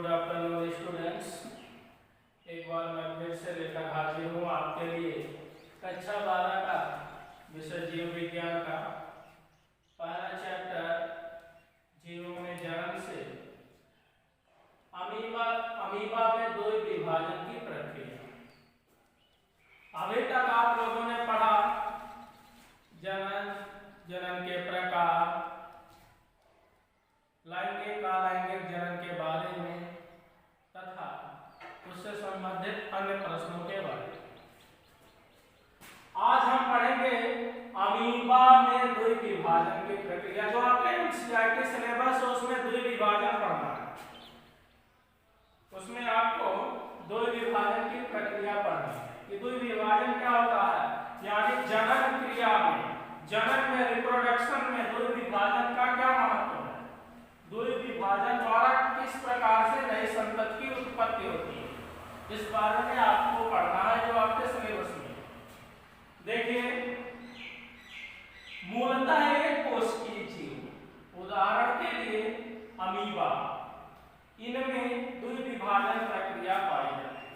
Good afternoon students. एक बार मैं फिर से लेकर हाजिर हूँ आपके लिए कक्षा 12 का विषय जीव विज्ञान का पहला चैप्टर जीवों में जन्म से अमीबा में द्वि विभाजन की प्रक्रिया। अभी तक आप लोगों ने पढ़ा जनन के प्रकार, लैंगिक अलैंगिक जनन के बारे में तथा उससे संबंधित अन्य प्रश्नों के बारे में। आज हम पढ़ेंगे अमीबा में द्वि विभाजन की प्रक्रिया। जो आपके एनसीईआरटी सिलेबस है उसमें द्वि विभाजन पढ़ना है, उसमें आपको द्वि विभाजन की प्रक्रिया पढ़नी है कि द्वि विभाजन क्या होता है, यानी जनन क्रिया में रिप्रोडक्शन में द्वि विभाजन का क्या महत्व है, द्वि विभाजन द्वारा किस प्रकार से नई संतति की उत्पत्ति होती है, इस बारे में आपको पढ़ना है जो आपके सिलेबस में। देखिए, मूलतः एक कोशिकीय जीव, उदाहरण के लिए अमीबा, इनमें द्वि विभाजन प्रक्रिया पाई जाती है।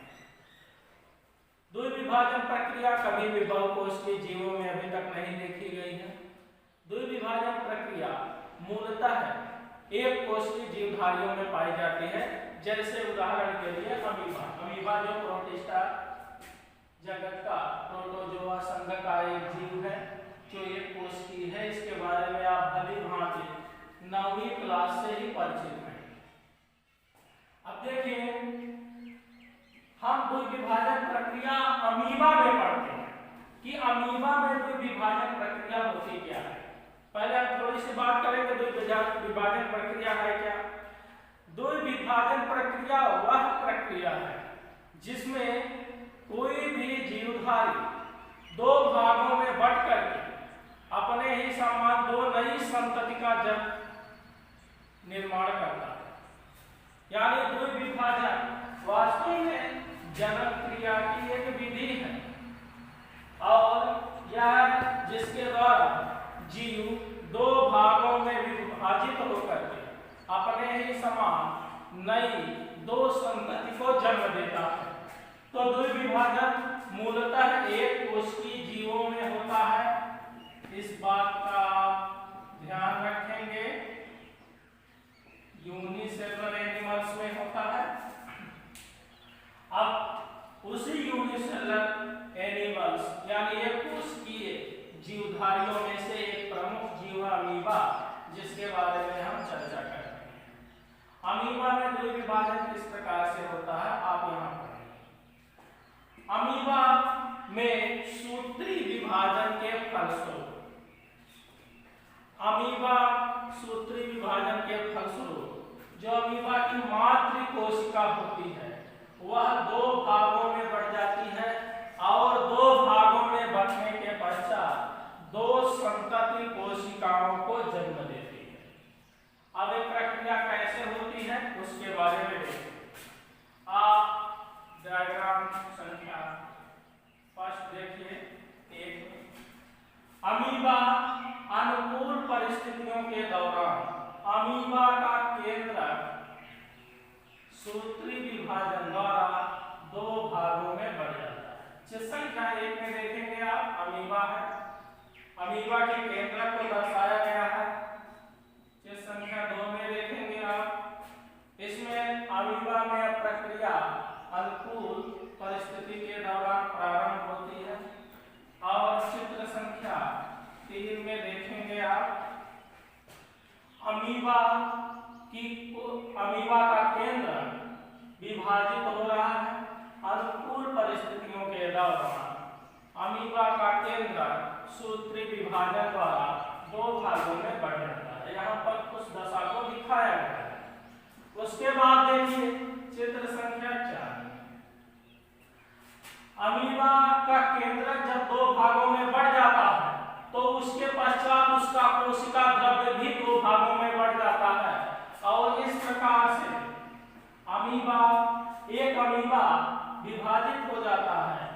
द्वि विभाजन प्रक्रिया कभी भी बहुकोशिकीय जीवों में अभी तक नहीं देखी गई है। द्वि विभाजन प्रक्रिया मूलतः एक कोशिकीय जीवधारियों में पाई जाती है, जैसे उदाहरण के लिए अमीबा जो प्रोटिस्टा जगत का प्रोटोजोआ संघ का एक जीव है जो एक कोशिकीय है। इसके बारे में आप भली भांति 9वीं क्लास से ही परिचित हैं। अब देखिए, हम द्वि विभाजन प्रक्रिया अमीबा में पढ़ते हैं कि अमीबा में द्वि विभाजन प्रक्रिया होती क्या है। पहले हम थोड़ी सी बात करेंगे द्वि विभाजन प्रक्रिया है क्या। द्वि विभाजन प्रक्रिया वह प्रक्रिया है जिसमें कोई भी जीवधारी दो भागों में बंट करके अपने ही समान दो नई संतति का निर्माण करता है। यानी द्वि विभाजन वास्तव में जनन क्रिया की एक विधि है और यह जिसके द्वारा जीव दो भागों में विभाजित होकर के अपने ही समान नई दो संतति को जन्म देता है। तो द्वि विभाजन मूलतः एक कोशिकीय जीवों में होता है, इस बात का ध्यान रखेंगे। यूनिसेलुलर एनिमल्स में होता है। अब उसी यूनिसेलुलर एनिमल्स यानी एक कोशिकीय जीवधारियों में से एक प्रमुख जीव अमीबा, जिसके बारे में हम चर्चा करेंगे। अमीबा में द्वि विभाजन किस प्रकार से होता है आप यहाँ पढ़ेंगे। अमीबा में सूत्री विभाजन के फलस्वरूप, अमीबा सूत्री विभाजन के फलस्वरूप जो अमीबा की मातृ कोशिका होती है वह दो भागों में बढ़ जाती है और दो भागों में बढ़ने के पश्चात दो संतति कोशिकाओं को जन्म देती है। अब ये प्रक्रिया कैसे होती है उसके बारे में देखिए। आप डायग्राम संख्या फर्स्ट देखिए। एक, अमीबा अनुकूल परिस्थितियों के दौरान अमीबा का केंद्रक सूत्री विभाजन द्वारा दो भागों में बढ़ जाता है। जिस संख्या 1 में देखेंगे आप अमीबा है, अमीबा के केंद्रक को दर्शाया गया है। जिस संख्या 2 में देखेंगे आप, इसमें अमीबा में प्रक्रिया अनुकूल परिस्थिति के दौरान प्रारंभ होती है। और चित्र संख्या 3 में देखेंगे आप, अमीबा का केंद्र विभाजित हो रहा है अनुकूल परिस्थितियों के दौरान। अमीबा का केंद्र सूत्री विभाजन द्वारा दो भागों में बढ़ जाता है। यहाँ पर उस दशा को दिखाया गया है। उसके बाद देखिए चित्र संख्या 4, अमीबा का केंद्र जब दो भागों में बढ़ जाता है तो उसके पश्चात उसका कोशिका द्रव्य भी दो भागों में बढ़ जाता है और इस प्रकार से एक अमीबा विभाजित हो जाता है।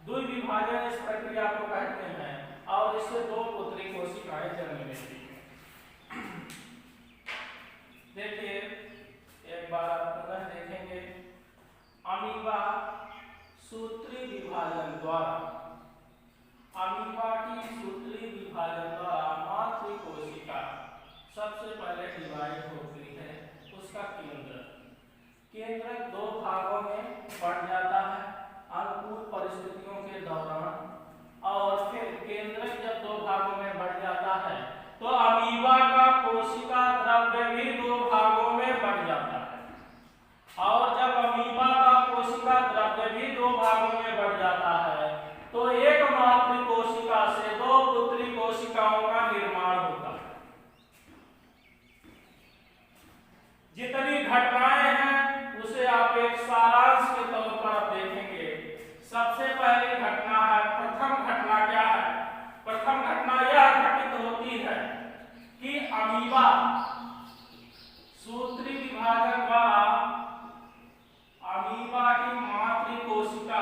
द्वि विभाजन इस प्रक्रिया को कहते हैं और इससे दो पुत्री कोशिकाएं जन्म लेती हैं। देखिए एक बार आप पुनः सूत्री विभाजन द्वारा, अमीबा की सूत्री विभाजन द्वारा मातृ कोशिका सबसे पहले डिवाइड होती है। उसका केंद्रक दो भागों में बढ़ जाता है अनुकूल परिस्थितियों के दौरान, और फिर केंद्रक जब दो भागों में बढ़ जाता है तो अमीबा का कोशिका द्रव्य भी दो भागों में बढ़ जाता है, और जब अमीबा का कोशिका द्रव्य भी दो भागों में बढ़ जाता है तो एक मातृ कोशिका से दो पुत्री कोशिकाओं का निर्माण होता है। जितनी घटनाएं हैं उसे आप एक सारांश के तौर पर देखेंगे। सबसे पहली घटना है, प्रथम घटना क्या है? प्रथम घटना यह घटित होती है कि अमीबा सूत्री विभाजन द्वारा अमीबा की मातृ कोशिका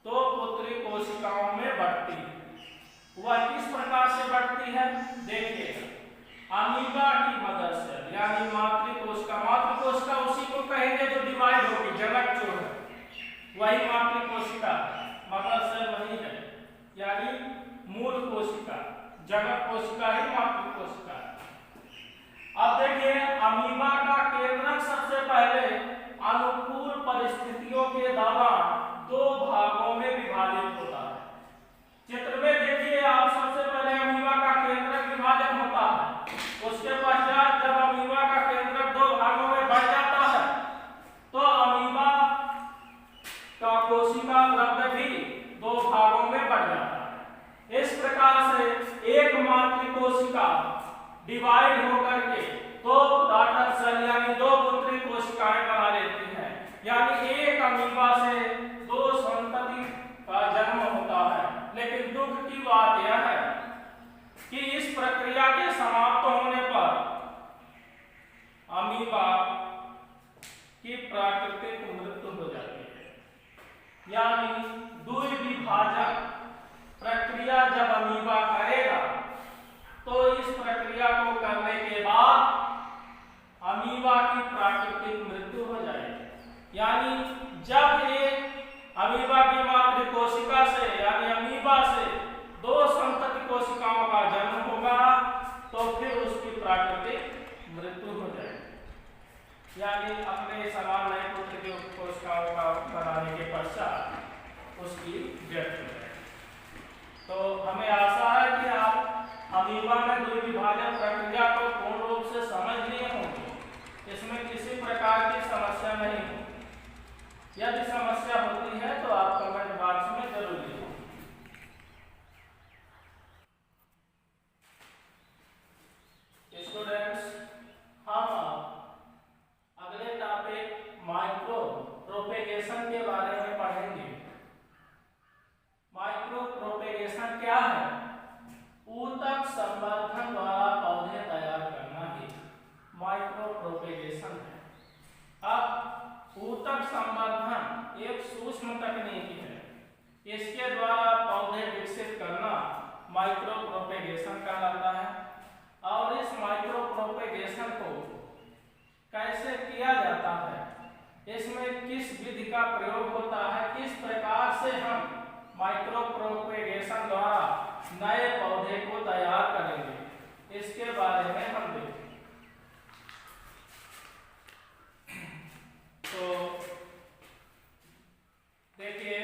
तो पुत्री कोशिकाओं में बढ़ती है। वह किस प्रकार से बढ़ती है देखिए, अमीबा की मदद से, यानी मातृ कोशिका उसी को कहेंगे जो डिवाइड होगी, जनक जो है वही मातृ कोशिका, मदद से वही है, यानी मूल कोशिका, जनक कोशिका ही मातृ कोशिका है। अब देखिए, अमीबा का केंद्रक सबसे पहले अनुकूल परिस्थितियों के दौरान दो भागों में विभाजित होता है। चित्र में देखिए आप, सबसे पहले अमीबा का केंद्रक विभाजन होता है, उसके पश्चात जब अमीबा का केंद्रक दो भागों में बढ़ जाता है तो अमीबा का कोशिका द्रव्य भी दो भागों में बढ़ जाता है। इस प्रकार से एक मातृ कोशिका डिवाइड होकर के दो डॉटर सेल यानी दो पुत्री कोशिकाएं बना लेती हैं, यानी एक अमीबा से दो संतति का जन्म होता है। लेकिन दुख की बात यह है कि इस प्रक्रिया के समाप्त होने पर अमीबा की प्राकृतिक मृत्यु हो जाती है, यानी द्विविभाजक प्रक्रिया जब अमीबा करेगा तो इस प्रक्रिया को करने के बाद अमीबा की प्राकृतिक मृत्यु हो जाएगी। यानी जब एक अमीबा की मातृ कोशिका से यानी अमीबा से दो संतति कोशिकाओं का जन्म होगा तो फिर उसकी प्राकृतिक मृत्यु हो जाएगी, यानी अपने समान नए पुत्र की कोशिकाओं का बनाने के पश्चात उसकी डेथ हो जाएगी। तो हमें आशा है कि आप अमीबा में द्विविभाजन प्रक्रिया को पूर्ण रूप से समझ लिए होंगे, इसमें किसी प्रकार की समस्या नहीं होगी। यदि समस्या होती है तो आप कमेंट बॉक्स में जरूर लिखें। स्टूडेंट्स, हम अगले टॉपिक माइक्रो प्रोपेगेशन के बारे में पढ़ेंगे। माइक्रो प्रोपेगेशन क्या है? ऊतक संवर्धन द्वारा पौधे तैयार करना ही माइक्रो प्रोपेगेशन है। अब ऊतक संवर्धन एक सूक्ष्म तकनीक है, इसके द्वारा पौधे विकसित करना माइक्रो प्रोपेगेशन कहलाता है। और इस माइक्रो प्रोपेगेशन को कैसे किया जाता है, इसमें किस विधि का प्रयोग होता है, किस प्रकार से हम माइक्रो प्रोपेगेशन द्वारा नए पौधे को तैयार करेंगे, इसके बारे में हम देखेंगे। तो देखिए,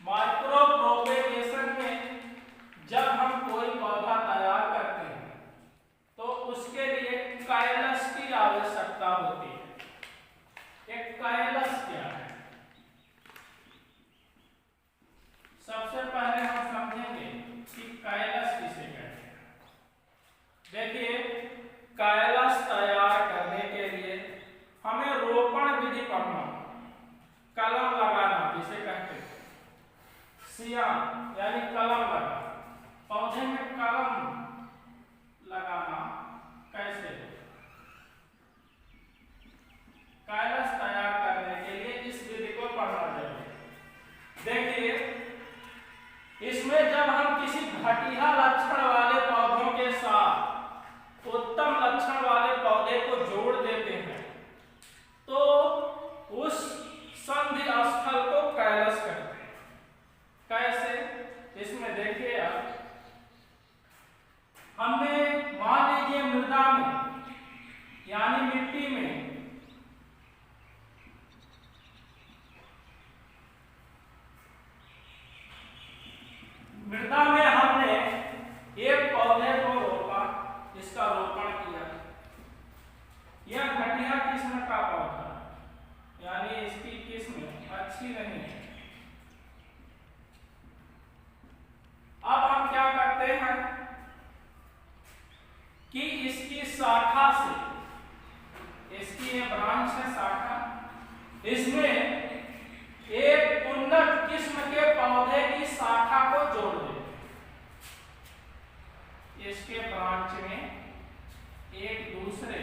माइक्रो प्रोपेगेशन में जब हम कोई पौधा तैयार करते हैं तो उसके लिए कैलस की आवश्यकता होती है। एक कैलस क्या है, सबसे पहले हम समझेंगे कि कैलस किसे कहते हैं। देखिए, कैलस तैयार करने के लिए हमें रोपण विधि पढ़ना, कलम लगाना जिसे कहते हैं, सियान यानी कलम लगाना, पौधे में कलम लगाना कैसे, कैलस तैयार करने के लिए इस विधि को पढ़ना जरूरी। देखिए, इसमें जब हम किसी घटिया लक्षण वाले पौधों के साथ उत्तम लक्षण मृदा में यानी मिट्टी में हमने एक पौधे को रोपा, इसका रोपण किया। यह घटिया किस्म का पौधा यानी इसकी किस्म अच्छी नहीं है। अब हम क्या करते हैं कि इसकी शाखा से, इसकी ये ब्रांच है शाखा, इसमें एक उन्नत किस्म के पौधे की शाखा को जोड़ दें। इसके ब्रांच में एक दूसरे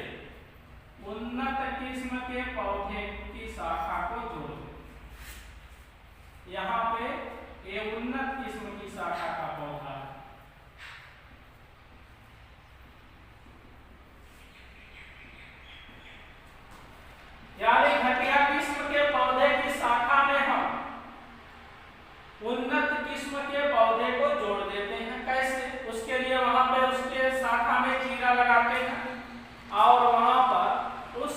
उन्नत किस्म के पौधे की शाखा को जोड़ दें। यहाँ पे ये उन्नत किस्म की शाखा का पौधा है। यानी घटिया किस्म के पौधे की शाखा में हम उन्नत किस्म के पौधे को जोड़ देते हैं। कैसे? उसके लिए वहां पे उसके शाखा में चीरा लगाते हैं और वहां पर उस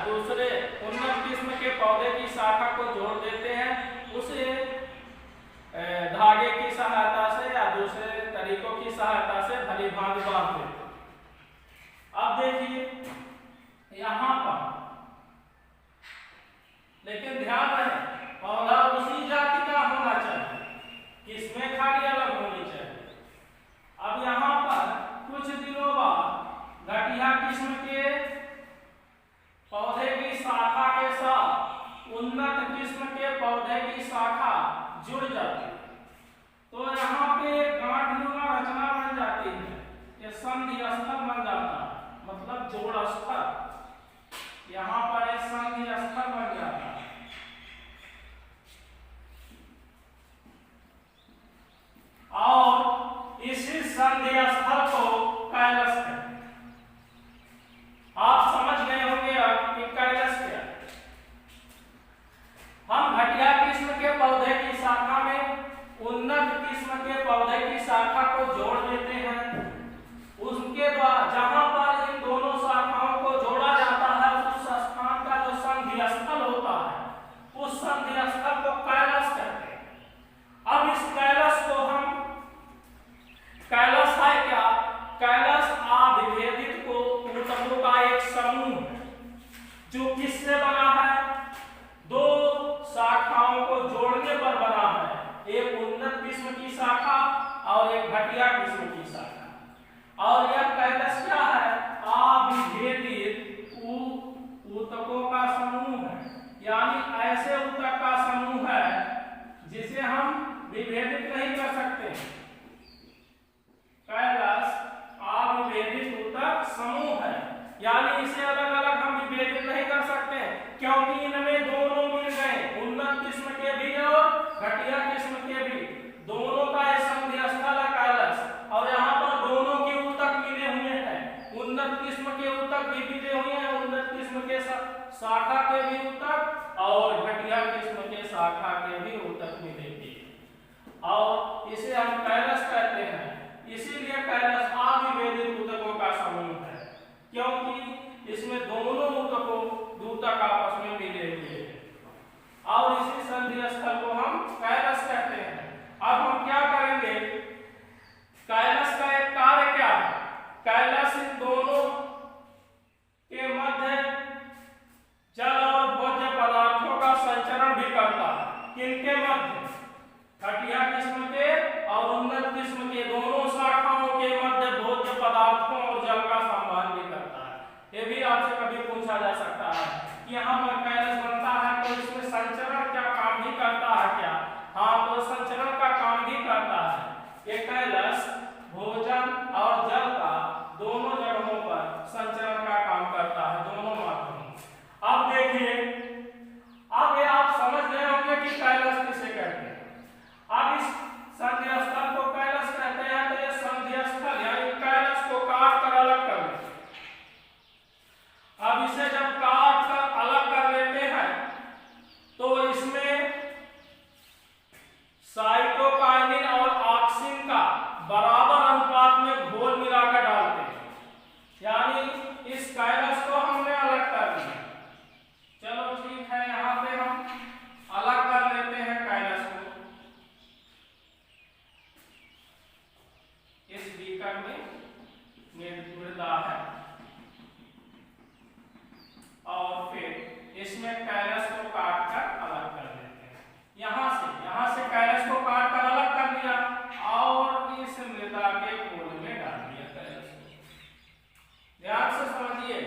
दूसरे उन्नत किस्म के पौधे की शाखा को जोड़ देते हैं। उसे धागे की सहायता से या दूसरे तरीकों की सहायता से भली भांति बांध देते हैं। अब देखिए यहाँ पर, लेकिन ध्यान रहे पौधा उसी जाति का होना चाहिए, किस्में खाली अलग होनी चाहिए। अब यहाँ पर कुछ दिनों बाद घटिया किस्म के पौधे की शाखा के साथ उन्नत किस्म के पौधे की शाखा जुड़ जाती है, तो यहाँ पे गांठनुमा रचना बन जाती है। ये संधि स्थल बन जाता है, मतलब जोड़ स्थल। यहाँ पर एक संधि स्थल बन जाता है। और इसी संधि स्थल को कैलस कहते हैं। आप समझ गए होंगे अब कि कैलस क्या है। हम घटिया किस्म के पौधे की शाखा में उन्नत किस्म के पौधे की शाखा को जोड़ देते हैं। उसके द्वारा जहां पर इन दोनों शाखाओं को जोड़ा जाता है, उस स्थान का जो संधि स्थल होता है, उस संधि स्थल को कैलस कहते हैं। अब इस कैलस को हम, कैलस है क्या? कैलस अविभेदित को ऊतकों का एक समूह है जो किससे बना है? दो शाखाओं को जोड़ने पर बना है, एक उन्नत किस्म की शाखा और एक घटिया किस्म की शाखा। और यह कैलस क्या है? अविभेदित ऊतकों का समूह है, यानी ऐसे ऊतक का समूह है जिसे हम विभेदित नहीं कर सकते। कैलस अविभेदित ऊतक समूह है, यानी इसे अलग अलग हम विभेदित नहीं कर सकते, क्योंकि इनमें दोनों मिल गए, उन्नत किस्म के भी और घटिया किस्म के भी, दोनों का एक संधि स्थल है कैलस। और यहाँ पर दोनों के ऊतक मिले हुए हैं, उन्नत किस्म के ऊतक भी मिले हुए हैं, उन्नत किस्म के शाखा के भी ऊतक और घटिया किस्म के शाखा के भी ऊतक मिलेंगे, और इसे हम कैलस कहते हैं। इसीलिए कैलस अविभेदित ऊतकों का समूह है, क्योंकि इसमें दोनों ऊतक आपस में मिले हुए हैं, और इसी संधि स्थल को हम कैलस कहते हैं। अब हम क्या करेंगे? कैलस का एक कार्य क्या है? कैलस इन दोनों के मध्य जल और भोज्य पदार्थों का संचरण भी करता है। किनके मध्य? घटिया किस्म के और उन्नत किस्म के दोनों शाखाओं के मध्य भोज्य पदार्थ ये मृदा है। और फिर इसमें कैलस को काट कर अलग कर देते हैं। यहाँ से कैलस को काट कर अलग कर दिया और इस मृदा के खोल में डाल दिया कैलस को। ध्यान से समझिए,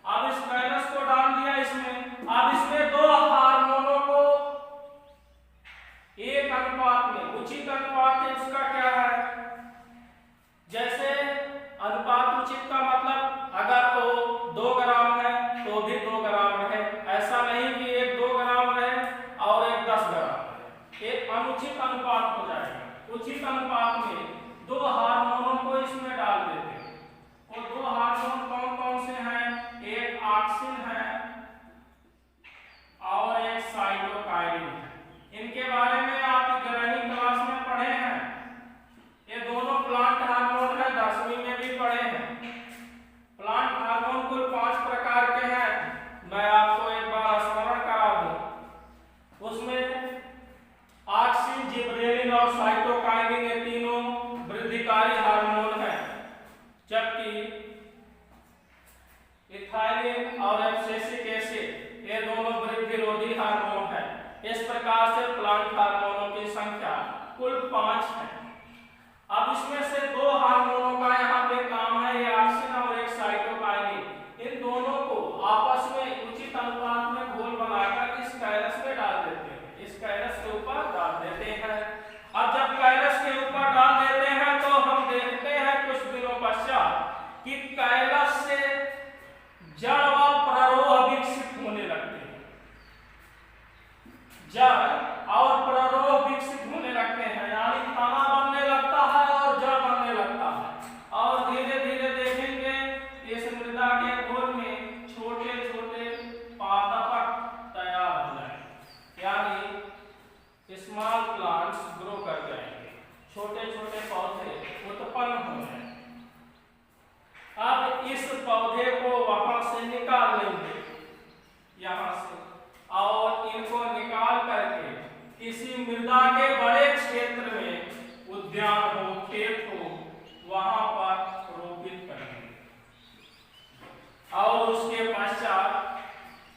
अब इस कैलस को डाल दिया इसमें। अब इसमें दो हार्मोनों को एक अनुपात में, उचित अनुपात है उसका क्या है, जैसे अनुपात उचित का मतलब अगर वो 2 ग्राम है तो भी 2 ग्राम रहे, ऐसा नहीं कि एक 2 ग्राम रहे और एक 10 ग्राम रहे, एक अनुचित अनुपात हो जाएगा। उचित अनुपात में 2 हार्मोनों को इसमें डाल देते हैं। वो 2 हार्मोन कौन कौन से हैं, एक ऑक्सिन है और एक साइटोकाइनिन है। इनके बारे में आप ग्रहणी क्लास में पढ़े हैं। ये दोनों प्लांट हार्मोन है, 10वीं में भी पढ़े हैं। प्लांट हार्मोन कुल 5 प्रकार के हैं, मैं आपको एक बार स्मरण करा दूं। उसमें ऑक्सिन, जिबरेलिन और साइटोकाइनिन ये तीनों वृद्धिकारी हार्मोन हैं, जबकि इथाइलिन और एब्सिसिक एसिड ये दोनों वृद्धिरोधी हार्मोन हैं। इस प्रकार से प्लांट हार्मोनों की संख्या कुल 5 है। अब इसमें से 2 हार्मोनों का यहाँ पे काम है, ये ऑक्सिन और एक साइटोकाइनिन। इन दोनों को आपस में उचित अनुपात में घोल बनाकर इस कैलस में डाल देते हैं, इस कैलस के ऊपर डाल देते हैं। अब जब कैलस के ऊपर डाल देते हैं तो हम देखते हैं कुछ दिनों पश्चात कि कैलस से जड़ व प्ररोह विकसित होने लगते हैं। जड़ और प्ररोह विकसित होने लगते हैं, यानी तना बनने लगता है और जड़ बनने लगता है। और धीरे धीरे देखेंगे इस मृदा के घोल में छोटे छोटे पादप तैयार हो जाएंगे, यानी स्मॉल प्लांट्स ग्रो कर जाएंगे, छोटे छोटे पौधे उत्पन्न हो जाएंगे। अब इस पौधे को वहां से निकाल लेंगे, यहाँ से, और इनको निकाल करके किसी मृदा के बड़े क्षेत्र में, उद्यान हो, खेत हो, वहां पर रोपित करेंगे और उसके पश्चात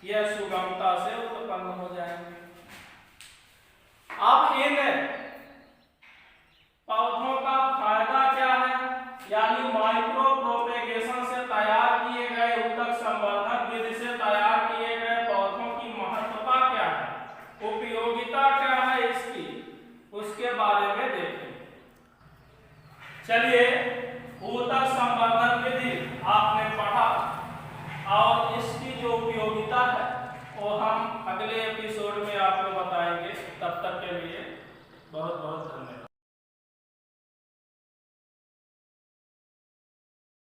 यह सुगमता से उत्पन्न हो जाएंगे। अब इन पौधों का फायदा क्या है, यानी माइक्रो प्रोपेगेशन से तैयार किए गए, ऊतक संवर्धन विधि से तैयार किए गए पौधों की महत्वता क्या है, उपयोगिता क्या है इसकी, उसके बारे में देखें। चलिए, ऊतक संवर्धन विधि आपने पढ़ा और इसकी जो उपयोगिता है वो हम अगले एपिसोड में आपको बताएंगे। तब तक के लिए बहुत बहुत